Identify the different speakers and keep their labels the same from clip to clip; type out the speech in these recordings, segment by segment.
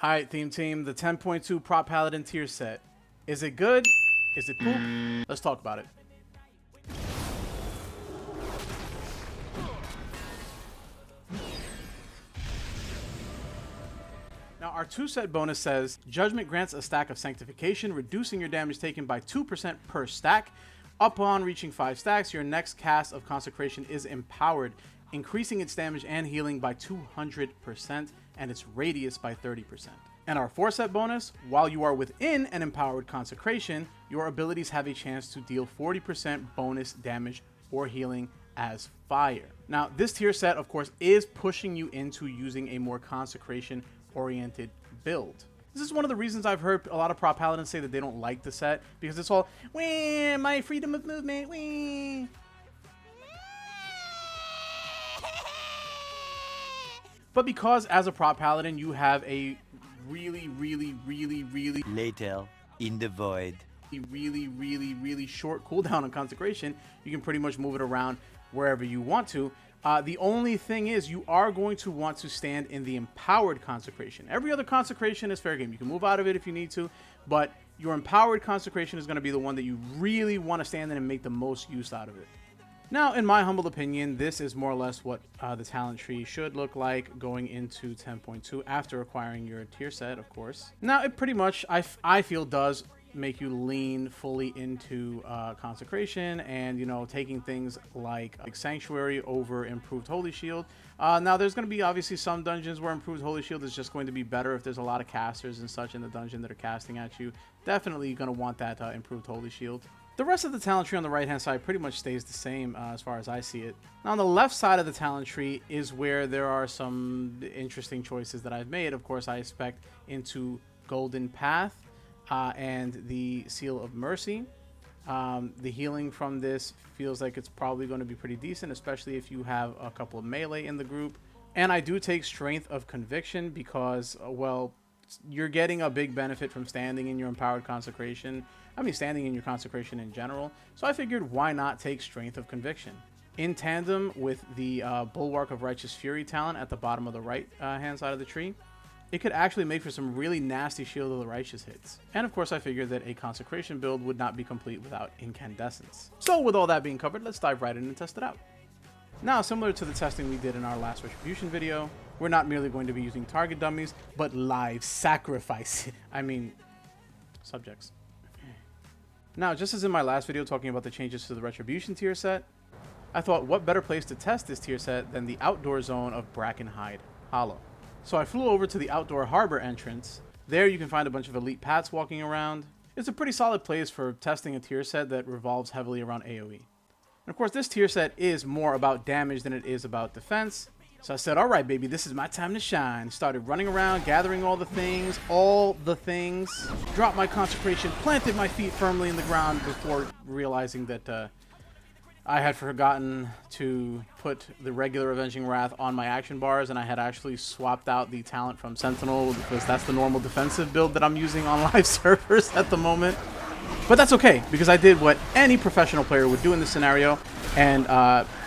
Speaker 1: Alright, theme team, the 10.2 Prot Paladin tier set. Is it good? Is it poop? Let's talk about it. Now, our 2-set bonus says, Judgment grants a stack of Sanctification, reducing your damage taken by 2% per stack. Upon reaching 5 stacks, your next cast of Consecration is empowered, increasing its damage and healing by 200% and its radius by 30%. And our 4-set bonus, while you are within an empowered Consecration, your abilities have a chance to deal 40% bonus damage or healing as fire. Now, this tier set, of course, is pushing you into using a more Consecration-oriented build. This is one of the reasons I've heard a lot of Prot Paladins say that they don't like the set, because it's all, wah, my freedom of movement, wah. But because as a Prot Paladin, you have a really
Speaker 2: later in the void,
Speaker 1: really short cooldown on Consecration, you can pretty much move it around wherever you want to. The only thing is you are going to want to stand in the empowered Consecration. Every other Consecration is fair game. You can move out of it if you need to, but your empowered Consecration is going to be the one that you really want to stand in and make the most use out of it. Now, in my humble opinion, this is more or less what the talent tree should look like going into 10.2 after acquiring your tier set, of course. Now, it pretty much, I feel, does make you lean fully into Consecration and, you know, taking things like Sanctuary over Improved Holy Shield. Now, there's going to be obviously some dungeons where Improved Holy Shield is just going to be better if there's a lot of casters and such in the dungeon that are casting at you. Definitely going to want that Improved Holy Shield. The rest of the talent tree on the right-hand side pretty much stays the same as far as I see it. Now, on the left side of the talent tree is where there are some interesting choices that I've made. Of course, I expect into Golden Path and the Seal of Mercy. The healing from this feels like it's probably going to be pretty decent, especially if you have a couple of melee in the group. And I do take Strength of Conviction because, well, you're getting a big benefit from standing in your empowered Consecration. I mean, standing in your Consecration in general. So I figured, why not take Strength of Conviction? In tandem with the Bulwark of Righteous Fury talent at the bottom of the right hand side of the tree, it could actually make for some really nasty Shield of the Righteous hits. And of course, I figured that a Consecration build would not be complete without Incandescence. So with all that being covered, let's dive right in and test it out. Now, similar to the testing we did in our last Retribution video, we're not merely going to be using target dummies, but live sacrifice. I mean, subjects. Now, just as in my last video talking about the changes to the Retribution tier set, I thought what better place to test this tier set than the outdoor zone of Brackenhide Hollow. So I flew over to the outdoor harbor entrance. There you can find a bunch of elite pats walking around. It's a pretty solid place for testing a tier set that revolves heavily around AoE. And of course, this tier set is more about damage than it is about defense. So I said, all right, baby, this is my time to shine. Started running around, gathering all the things. Dropped my Consecration, planted my feet firmly in the ground before realizing that I had forgotten to put the regular Avenging Wrath on my action bars, and I had actually swapped out the talent from Sentinel because that's the normal defensive build that I'm using on live servers at the moment. But that's okay, because I did what any professional player would do in this scenario, and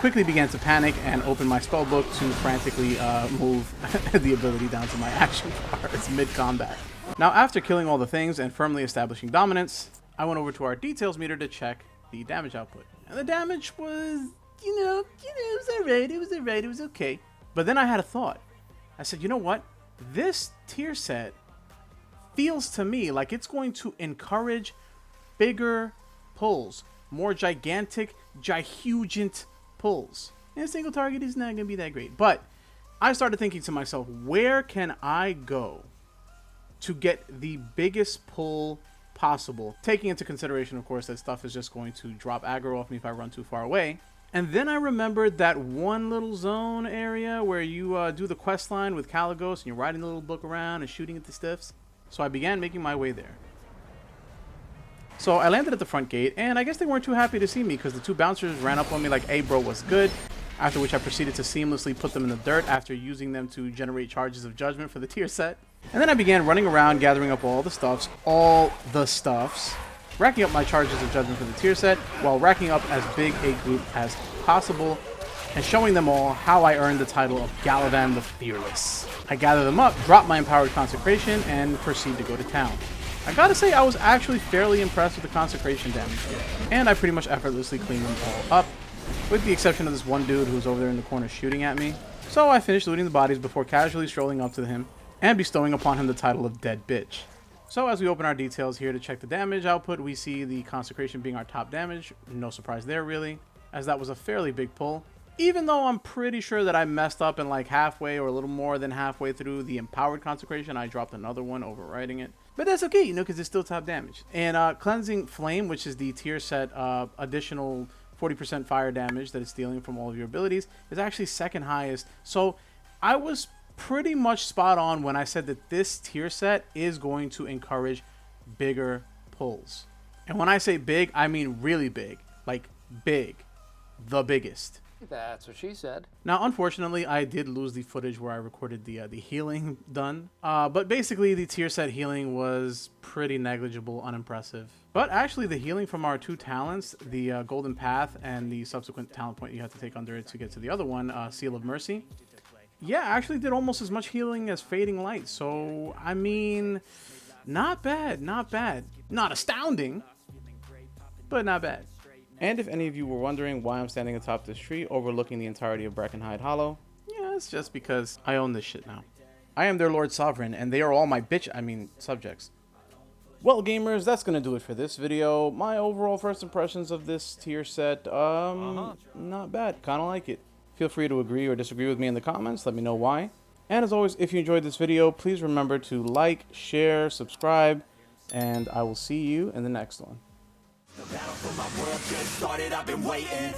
Speaker 1: quickly began to panic and open my spellbook to frantically move the ability down to my action bars mid-combat. Now, after killing all the things and firmly establishing dominance, I went over to our details meter to check the damage output. And the damage was, you know, it was alright, it was okay. But then I had a thought. I said, you know what? This tier set feels to me like it's going to encourage bigger pulls, more gigantic, gihugent pulls. And a single target is not going to be that great. But I started thinking to myself, where can I go to get the biggest pull possible? Taking into consideration, of course, that stuff is just going to drop aggro off me if I run too far away. And then I remembered that one little zone area where you do the quest line with Caligos and you're riding the little book around and shooting at the stiffs. So I began making my way there. So I landed at the front gate, and I guess they weren't too happy to see me because the two bouncers ran up on me like, hey bro, what's good? After which I proceeded to seamlessly put them in the dirt after using them to generate charges of judgment for the tier set. And then I began running around gathering up all the stuffs, racking up my charges of judgment for the tier set while racking up as big a group as possible and showing them all how I earned the title of Galavan the Fearless. I gather them up, drop my Empowered Consecration, and proceed to go to town. I gotta say, I was actually fairly impressed with the Consecration damage here, and I pretty much effortlessly cleaned them all up, with the exception of this one dude who's over there in the corner shooting at me. So I finished looting the bodies before casually strolling up to him and bestowing upon him the title of Dead Bitch. So as we open our details here to check the damage output, we see the Consecration being our top damage. No surprise there really, as that was a fairly big pull. Even though I'm pretty sure that I messed up in like halfway or a little more than halfway through the Empowered Consecration, I dropped another one overwriting it. But that's okay, you know, because it's still top damage. And Cleansing Flame, which is the tier set additional 40% fire damage that it's dealing from all of your abilities, is actually second highest. So I was pretty much spot on when I said that this tier set is going to encourage bigger pulls. And when I say big, I mean really big. Like big. The biggest.
Speaker 3: That's what she said.
Speaker 1: Now, unfortunately, I did lose the footage where I recorded the healing done. But basically, the tier set healing was pretty negligible, unimpressive. But actually, the healing from our two talents, the Golden Path and the subsequent talent point you have to take under it to get to the other one, Seal of Mercy, yeah, actually did almost as much healing as Fading Light. So, I mean, not bad, not bad. Not astounding, but not bad. And if any of you were wondering why I'm standing atop this tree overlooking the entirety of Brackenhide Hollow, yeah, it's just because I own this shit now. I am their Lord Sovereign, and they are all my subjects. Well, gamers, that's gonna do it for this video. My overall first impressions of this tier set, not bad. Kinda like it. Feel free to agree or disagree with me in the comments. Let me know why. And as always, if you enjoyed this video, please remember to like, share, subscribe, and I will see you in the next one.
Speaker 4: The battle for my world just started, I've been waiting.